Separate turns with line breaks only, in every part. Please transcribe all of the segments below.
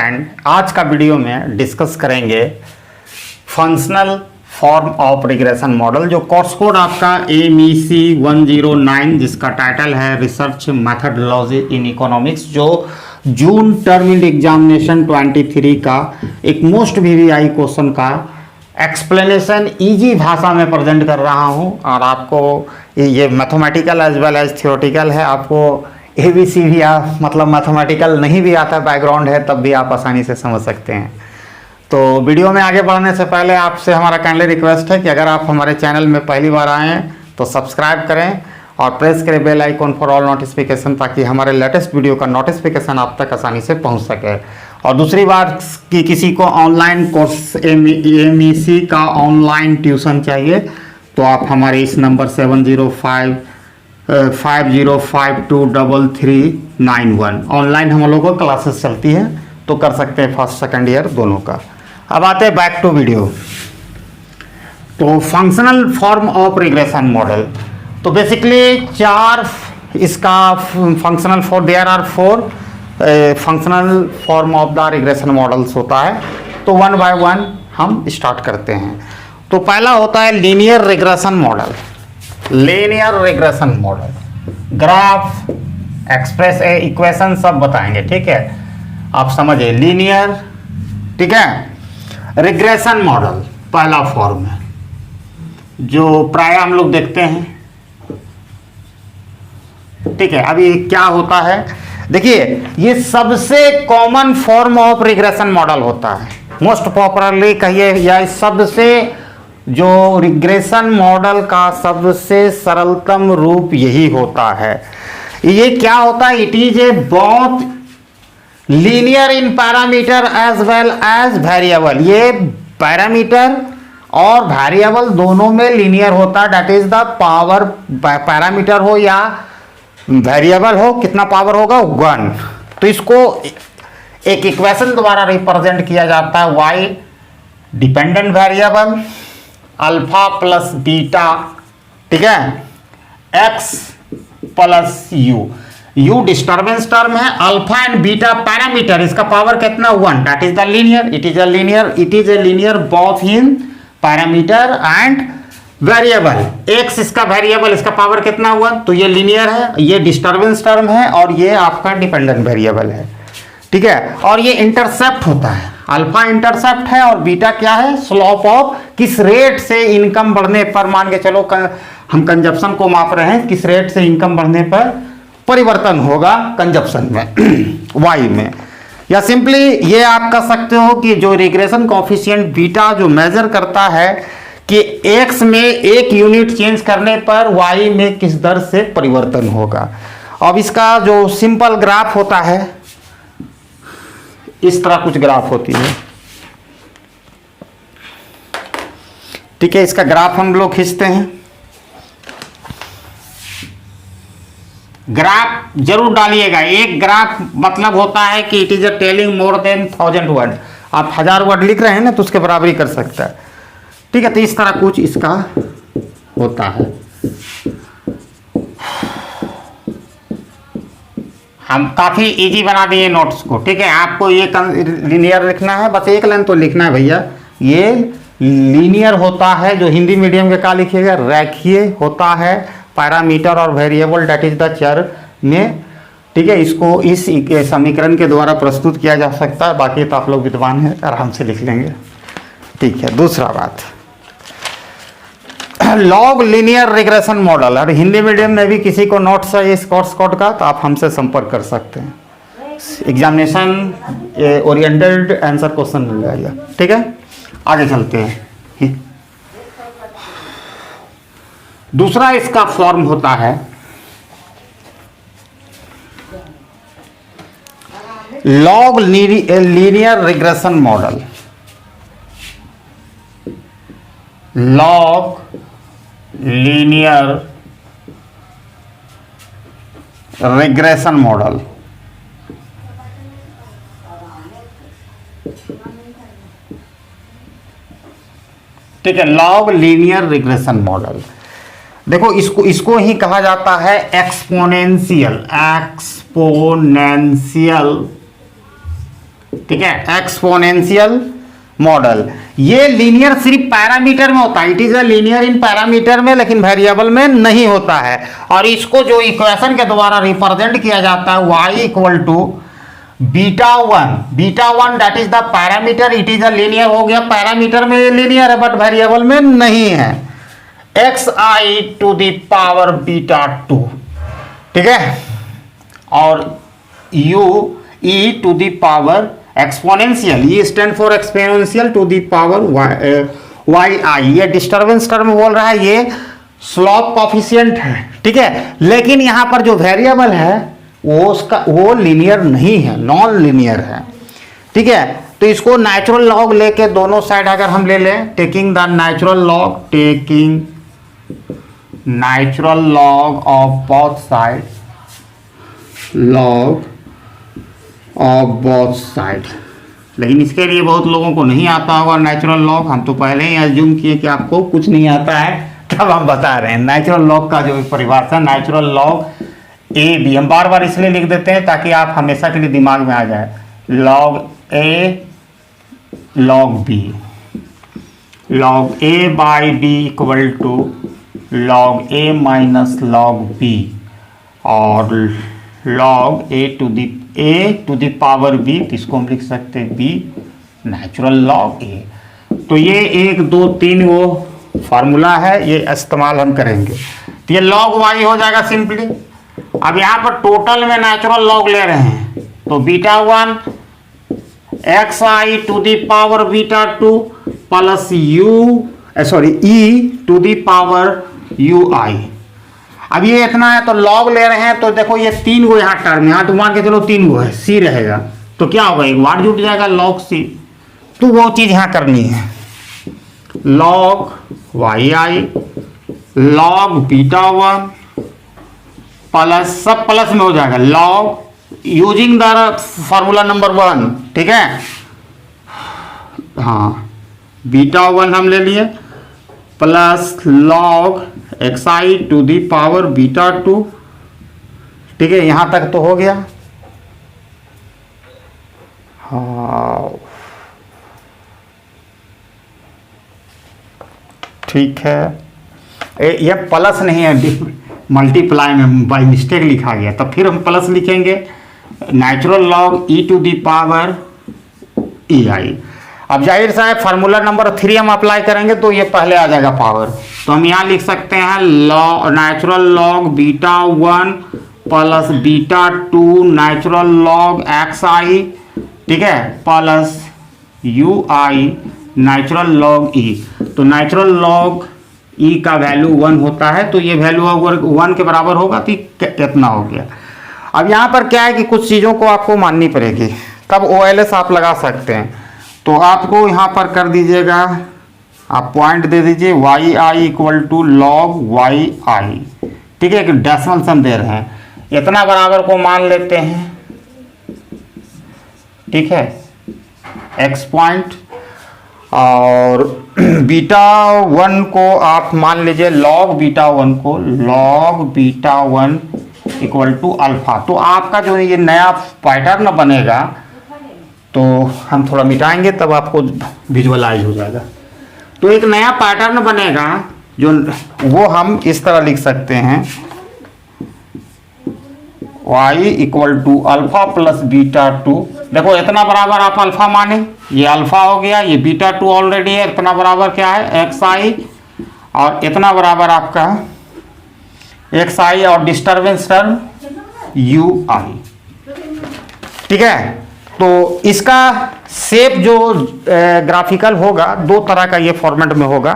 Friend, आज का video में डिस्कस करेंगे functional form of regression model, जो कोर्स कोड आपका MEC 109 जिसका टाइटल है रिसर्च मैथडोलॉजी इन इकोनॉमिक्स, जो जून टर्म एग्जामिनेशन 23 का एक मोस्ट VVI क्वेश्चन का एक्सप्लेनेशन इजी भाषा में प्रेजेंट कर रहा हूं। और आपको ये mathematical as well as theoretical है। आपको ABC भी मतलब मैथमेटिकल नहीं भी आता बैकग्राउंड है, तब भी आप आसानी से समझ सकते हैं। तो वीडियो में आगे बढ़ने से पहले आपसे हमारा काइंडली रिक्वेस्ट है कि अगर आप हमारे चैनल में पहली बार आए हैं तो सब्सक्राइब करें और प्रेस करें bell icon for all notification, ताकि हमारे लेटेस्ट वीडियो का नोटिफिकेशन आप तक आसानी से पहुंच सके। और दूसरी बात कि किसी को ऑनलाइन कोर्स MEC का ऑनलाइन ट्यूशन चाहिए तो आप हमारे इस नंबर 7050523391 ऑनलाइन हम लोगों को क्लासेस चलती है, तो कर सकते हैं फर्स्ट सेकंड ईयर दोनों का। अब आते हैं बैक टू वीडियो। तो functional form of regression model, तो बेसिकली चार इसका functional for there are 4 functional form of the regression models होता है। तो वन बाय वन हम स्टार्ट करते हैं। तो पहला होता है linear regression model. Linear regression model graph, express equation सब बताएंगे, ठीक है, आप समझिए। लीनियर, ठीक है, रिग्रेशन मॉडल पहला फॉर्म है जो प्राय हम लोग देखते हैं, ठीक है। अभी क्या होता है, देखिए, ये सबसे common form of regression model होता है, मोस्ट पॉपुलरली कहिए, या सबसे जो रिग्रेशन मॉडल का सबसे सरलतम रूप यही होता है। ये क्या होता है, it is a both linear in parameter as well as variable. ये पैरामीटर और वेरिएबल दोनों में लीनियर होता है। That is the power, parameter हो या वेरिएबल हो, कितना पावर होगा 1। तो इसको एक इक्वेशन द्वारा रिप्रेजेंट किया जाता है, y dependent variable alpha plus beta, ठीक है, x plus u disturbance term है, अल्फा एंड बीटा पैरामीटर, इसका पावर कितना 1। That is the linear, it is a linear both in parameter and variable. x इसका variable, इसका power कितना 1, तो ये लीनियर है, ये डिस्टर्बेंस टर्म है और ये आपका डिपेंडेंट वेरिएबल है, ठीक है। और ये इंटरसेप्ट होता है, अल्फा इंटरसेप्ट है और बीटा क्या है, स्लोप ऑफ, किस रेट से इनकम बढ़ने पर, मान के चलो हम कंजप्शन को माप रहे हैं, किस रेट से इनकम बढ़ने पर परिवर्तन होगा कंजप्शन में y में। या सिंपली ये आप कह सकते हो कि जो रिग्रेशन कोएफिशिएंट बीटा जो मेजर करता है कि x में 1 यूनिट चेंज करने पर y में किस दर से परिवर्तन होगा। अब इसका जो सिंपल ग्राफ होता है, इस तरह कुछ ग्राफ होती है, ठीक है। इसका ग्राफ हम लोग खींचते हैं। ग्राफ जरूर डालिएगा, एक ग्राफ मतलब होता है कि it is a telling more than 1000 word. आप 1000 वर्ड लिख रहे हैं ना, तो उसके बराबरी कर सकता है, ठीक है। तो इस तरह कुछ इसका होता है। हम काफी इजी बना दिए नोट्स को, ठीक है। आपको ये लीनियर लिखना है, बस एक लाइन तो लिखना है भैया। ये लीनियर होता है, जो हिंदी मीडियम के का लिखिएगा, रेखीय होता है, पैरामीटर और वेरिएबल दैट इज द चर में, ठीक है। इसको इस समीकरण के द्वारा प्रस्तुत किया जा सकता है। बाकी तो आप लोग विद्वान हैं, आराम से लिख लेंगे, ठीक है। दूसरा बात, लॉग लीनियर रिग्रेशन मॉडल। और हिंदी मीडियम में भी किसी को नोट्स है इस कोर्स कोड का, तो आप हमसे संपर्क कर सकते हैं। एग्जामिनेशन ओरिएंटेड आंसर क्वेश्चन मिल जाएगा, ठीक है। आगे चलते हैं। दूसरा इसका फॉर्म होता है log linear regression model. Log linear regression model, ठीक है। लॉग लीनियर रिग्रेशन मॉडल, देखो इसको ही कहा जाता है एक्सपोनेंशियल ठीक है, एक्सपोनेंशियल मॉडल। ये लीनियर सिर्फ पैरामीटर में होता है, it is a linear in parameter में, लेकिन वेरिएबल में नहीं होता है। और इसको जो इक्वेशन के द्वारा रिप्रेजेंट किया जाता है y equal to beta one that is the parameter, it is a linear हो गया, पैरामीटर में ये लीनियर है बट वेरिएबल में नहीं है, xi to the power beta 2, ठीक है, और u e to the power exponential, ये stand for exponential to the power y i. ये डिस्टर्बेंस टर्म बोल रहा है, ये स्लॉप कॉफिशिएंट है, ठीक है, लेकिन यहां पर जो वेरिएबल है वो लीनियर नहीं है, नॉन लीनियर है, ठीक है। तो इसको नेचुरल लॉग लेके दोनों साइड अगर हम ले लें, taking the natural log of both side, लेकिन इसके लिए बहुत लोगों को नहीं आता होगा नेचुरल लॉग। हम तो पहले ही एज्यूम किए कि आपको कुछ नहीं आता है, तब हम बता रहे हैं नेचुरल लॉग का जो परिभाषा, नेचुरल लॉग ए बी, हम बार बार इसलिए लिख देते हैं ताकि आप हमेशा के लिए दिमाग में आ जाए, log a log a by b equal to log a minus log b, और log a to the power b, इसको हम लिख सकते हैं बी नेचुरल लॉग ए। तो ये 1 2 3 वो फार्मूला है, ये इस्तेमाल हम करेंगे, तो ये लॉग वाई हो जाएगा सिंपली। अब यहाँ पर टोटल में नेचुरल लॉग ले रहे हैं, तो beta 1 x I to the power beta 2 plus e to the power u i. अब ये इतना है तो लॉग ले रहे हैं, तो देखो ये 3 गो यहाँ टर्म, यहाँ तो मान के चलो 3 गो है, सी रहेगा, तो क्या होगा, एक वाट जुट जाएगा लॉग सी। तो वो चीज यहाँ करनी है, log Y I log beta 1 plus, सब प्लस में हो जाएगा, log using the formula number 1, ठीक है, हाँ, बीटा 1 हम ले लिए plus log x I to the power beta 2, ठीक है, यहां तक तो हो गया। हाँ ठीक है, ये प्लस नहीं है, मल्टीप्लाई में बाय मिस्टेक लिखा गया, तो फिर हम प्लस लिखेंगे, natural log e to the power e i. अब जाहिर सा है फार्मूला नंबर 3 हम अप्लाई करेंगे तो ये पहले आ जाएगा पावर, तो हम यहाँ लिख सकते हैं natural log beta 1 plus beta 2 natural log x i, ठीक है, plus u i natural log e. तो नेचुरल लॉग ई का वैल्यू 1 होता है, तो ये वैल्यू अगर 1 के बराबर होगा तो कितना हो गया। अब यहाँ पर क्या है कि कुछ चीज़ों को आपको माननी पड़ेगी, तब OLS आप लगा सकते हैं। तो आपको यहाँ पर कर दीजिएगा, आप पॉइंट दे दीजिए y i equal to log Y i, ठीक है, कि डेसिमल सम दे रहे हैं, इतना बराबर को मान लेते हैं, ठीक है, एक्स पॉइंट, और बीटा 1 को आप मान लीजिए लॉग बीटा 1 को log beta 1 equal to alpha. तो आपका जो ये नया पैटर्न बनेगा, तो हम थोड़ा मिटाएंगे तब आपको विजुअलाइज हो जाएगा। तो एक नया पैटर्न बनेगा जो वो हम इस तरह लिख सकते हैं, y equal to alpha plus beta 2। देखो इतना बराबर आप अल्फा माने, ये अल्फा हो गया, ये बीटा 2 ऑलरेडी है, इतना बराबर क्या है एक्स आई, और इतना बराबर आपका एक्स आई और डिस्टर्बेंस टर्म यू आई, ठीक है। तो इसका शेप जो ग्राफिकल होगा 2 तरह का ये फॉर्मेट में होगा,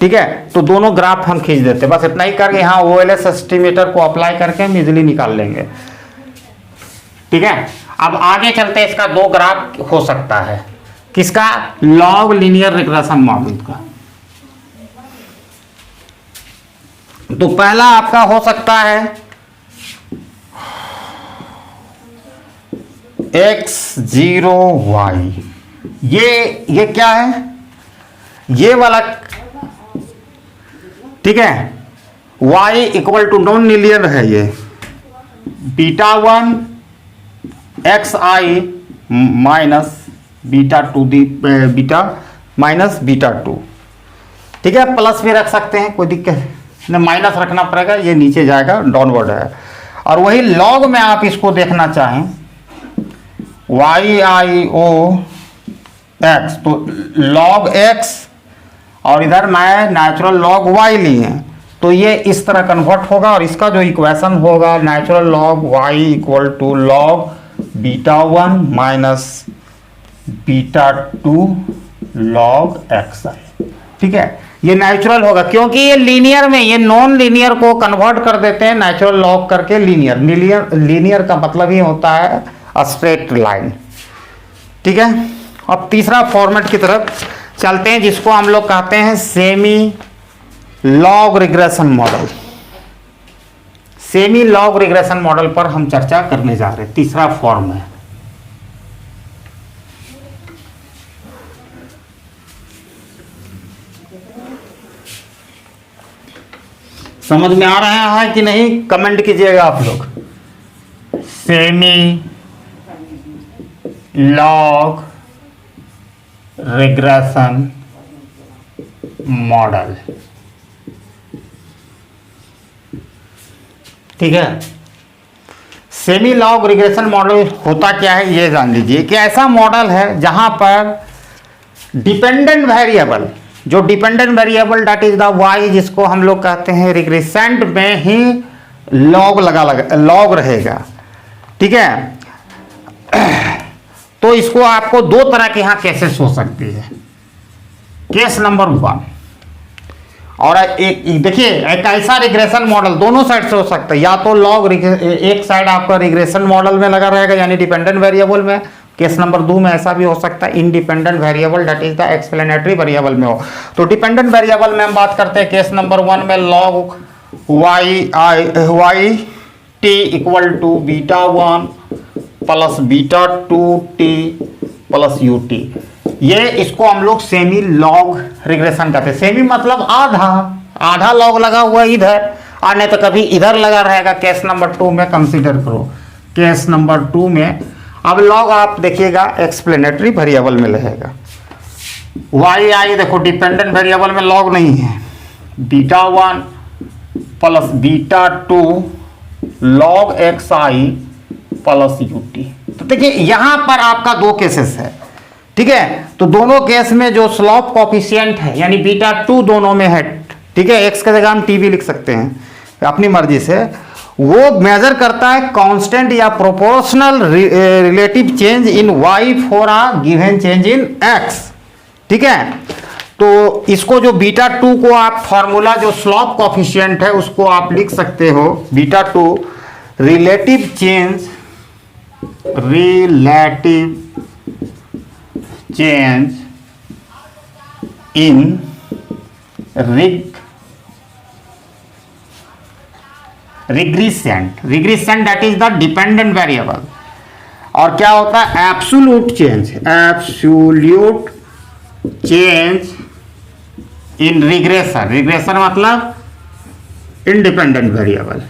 ठीक है। तो दोनों ग्राफ हम खींच देते हैं, बस इतना ही करके यहाँ OLS एस्टिमेटर को अप्लाई करके हम इजिली निकाल लेंगे, ठीक है। अब आगे चलते हैं, इसका 2 ग्राफ हो सकता है, किसका, लॉग लीनियर रिग्रेशन मॉडल का। तो पहला आपका हो सकता है x0y, ये क्या है, ये वाला, ठीक है, y equal to non linear है, ये beta 1 x I minus beta two the beta minus beta two, ठीक है। प्लस भी रख सकते हैं, कोई दिक्कत नहीं, माइनस रखना पड़ेगा, ये नीचे जाएगा, डाउनवर्ड है। और वही लॉग में आप इसको देखना चाहें वाई आई ओ एक्स, तो लॉग एक्स और इधर मैं नेचुरल लॉग वाई ली है, तो ये इस तरह कन्वर्ट होगा और इसका जो इक्वेशन होगा natural log y equal to log beta one minus beta two log x i, ठीक है। ये नेचुरल होगा क्योंकि ये लीनियर में, ये नॉन लीनियर को कन्वर्ट कर देते हैं नेचुरल लॉग करके लीनियर। लीनियर का मतलब ही होता है स्ट्रेट लाइन, ठीक है। अब तीसरा फॉर्मेट की तरफ चलते हैं जिसको हम लोग कहते हैं semi log regression model. Semi log regression model पर हम चर्चा करने जा रहे हैं, तीसरा फॉर्म है। समझ में आ रहा है कि नहीं, कमेंट कीजिएगा आप लोग। सेमी लॉग रिग्रेशन मॉडल, ठीक है। सेमी लॉग रिग्रेशन मॉडल होता क्या है ये जान लीजिए कि ऐसा मॉडल है जहां पर डिपेंडेंट वेरिएबल, जो dependent variable that is the Y, जिसको हम लोग कहते हैं रिग्रेसेंट में ही लॉग लॉग रहेगा, ठीक है। तो इसको आपको दो तरह के यहां केसेस हो सकती है। केस नंबर वन, और एक देखिए एक ऐसा रिग्रेशन मॉडल दोनों साइड से हो सकता है, या तो लॉग एक साइड आपका रिग्रेशन मॉडल में लगा रहेगा यानी डिपेंडेंट वेरिएबल में, केस नंबर 2 में ऐसा भी हो सकता है independent variable that is the explanatory variable में हो। तो डिपेंडेंट वेरिएबल में हम बात करते हैं केस नंबर 1 में log Y T equal to beta 1 plus beta 2 T plus U T. ये इसको हम लोग सेमी लॉग रिग्रेशन कहते हैं। सेमी मतलब आधा लॉग लगा हुआ इधर, और नहीं तो कभी इधर लगा रहेगा। केस नंबर 2 में कंसीडर करो, केस नंबर 2 में अब लॉग आप देखिएगा एक्सप्लेनेटरी वेरिएबल में रहेगा। वाई आई देखो डिपेंडेंट वेरिएबल में लॉग नहीं है, beta 1 plus beta 2 log x i plus U T. तो देखिए यहां पर आपका दो केसेस है, ठीक है। तो दोनों केस में जो स्लोप कोफिशिएंट है यानी बीटा 2 दोनों में है, ठीक है। एक्स की जगह हम टी भी लिख सकते हैं अपनी मर्जी से। वो मेजर करता है कांस्टेंट या proportional relative change in Y for a given change in X, ठीक है। तो इसको जो बीटा 2 को आप फॉर्मूला जो स्लोप कोफिशिएंट है उसको आप लिख सकते हो beta 2 relative change in regressand that is the dependent variable. और क्या होता है एब्सोल्यूट चेंज इन रिग्रेशन मतलब इंडिपेंडेंट वेरिएबल,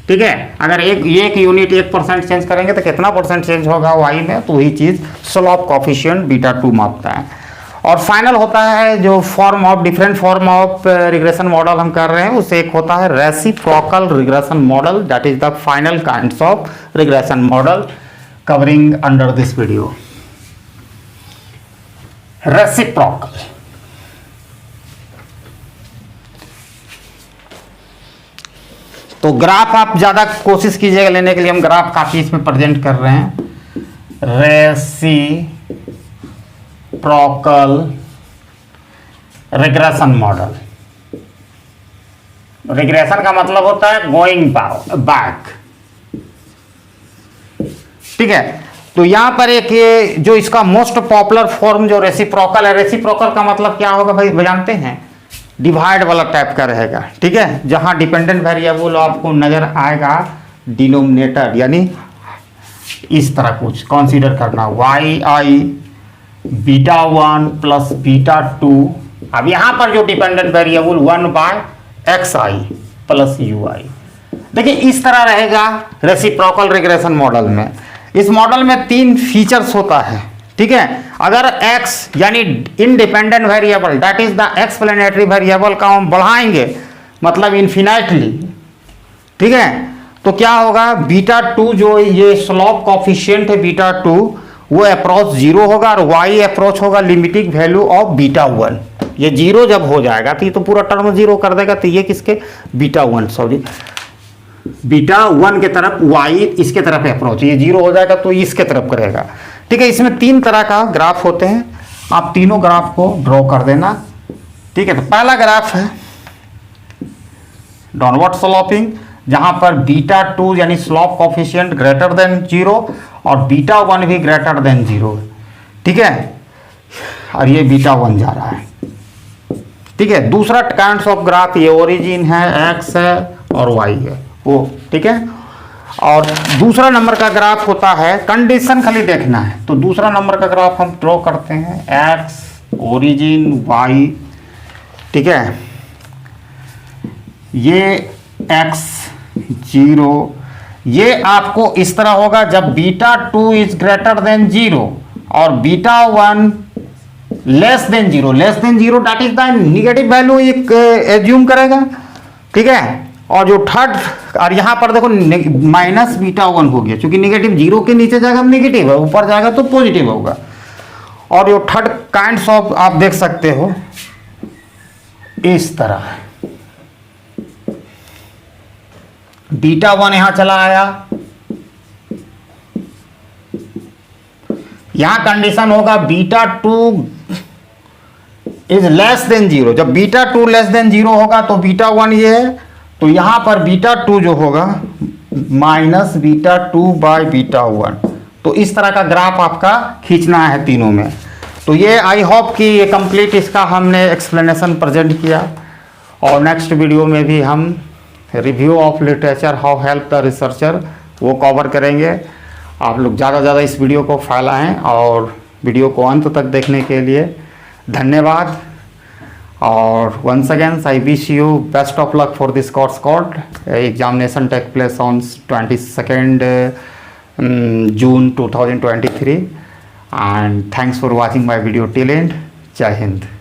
ठीक है। अगर एक यूनिट 1% चेंज करेंगे तो कितना परसेंट चेंज होगा वाई में, तो वही चीज स्लोप कोफिशिएंट बीटा 2 मापता है। और फाइनल होता है जो different form of regression model हम कर रहे हैं, उसे एक होता है reciprocal regression model that is the final kinds of regression model covering under this video. Reciprocal, तो ग्राफ आप ज्यादा कोशिश कीजिएगा लेने के लिए, हम ग्राफ काफी इसमें प्रेजेंट कर रहे हैं। रेसिप्रोकल रिग्रेशन मॉडल, रिग्रेशन का मतलब होता है गोइंग बैक, ठीक है। तो यहां पर एक ये जो इसका मोस्ट पॉपुलर फॉर्म जो रेसिप्रोकल है, रेसिप्रोकल का मतलब क्या होगा भाई जानते हैं, डिवाइड वाला टाइप का रहेगा, ठीक है। जहां डिपेंडेंट वेरिएबल आपको नजर आएगा डिनोमिनेटर यानी इस तरह कुछ कंसीडर करना, y i beta 1 plus beta 2। अब यहां पर जो dependent variable 1 by x i plus u i, देखिए इस तरह रहेगा रेसिप्रोकल रिग्रेशन मॉडल में। इस मॉडल में 3 फीचर्स होता है, ठीक है। अगर x यानी independent variable that is the explanatory variable का हम बढ़ाएंगे मतलब इन्फिनाइटली, ठीक है, तो क्या होगा, बीटा 2 जो ये स्लोप कॉफिशिएंट है बीटा 2 वो अप्रोच 0 होगा और y अप्रोच होगा लिमिटिंग वैल्यू ऑफ बीटा 1। ये 0 जब हो जाएगा तो ये तो पूरा टर्म 0 कर देगा, तो ये किसके बीटा 1 सॉरी बीटा 1 के तरफ y इसके तरफ अप्रोच, ये 0 हो जाएगा तो इसके तरफ करेगा, ठीक है। इसमें 3 तरह का ग्राफ होते हैं, आप तीनों ग्राफ को ड्रॉ कर देना, ठीक है। तो पहला ग्राफ है डाउनवर्ड स्लोपिंग जहां पर बीटा 2 यानी स्लोप कॉफिशिएंट ग्रेटर देन 0 और बीटा 1 भी ग्रेटर देन 0, ठीक है, और ये बीटा 1 जा रहा है, ठीक है। दूसरा काइंड्स ऑफ ग्राफ, ये ओरिजिन है, x है और y है वो, ठीक है। और दूसरा नंबर का ग्राफ होता है, कंडीशन खाली देखना है, तो दूसरा नंबर का ग्राफ हम ड्रॉ करते हैं x ओरिजिन y, ठीक है। ये x 0 ये आपको इस तरह होगा जब बीटा 2 इज ग्रेटर देन 0 और beta 1 less than 0, less than 0 that is the negative value एक एज्यूम करेगा, ठीक है। और जो थर्ड, और यहां पर देखो माइनस बीटा 1 हो गया, क्योंकि निगेटिव 0 के नीचे जाएगा निगेटिव है, ऊपर जाएगा तो पॉजिटिव होगा। और जो थर्ड काइंड्स ऑफ आप देख सकते हो इस तरह, बीटा 1 यहां चला आया, यहां कंडीशन होगा बीटा 2 इज लेस देन 0, जब बीटा 2 लेस देन 0 होगा तो बीटा 1 ये है, तो यहां पर बीटा 2 जो होगा माइनस बीटा 2 बाय बीटा 1, तो इस तरह का ग्राफ आपका खींचना है तीनों में। तो ये आई होप कि ये कंप्लीट इसका हमने एक्सप्लेनेशन प्रेजेंट किया, और नेक्स्ट वीडियो में भी हम review of literature how help the researcher वो कवर करेंगे। आप लोग ज़्यादा से ज़्यादा इस वीडियो को फैलाएं और वीडियो को अंत तक देखने के लिए धन्यवाद। और once again I wish you best of luck for this course called examination take place on 22nd June 2023 and thanks for watching my video till end. Jai Hind.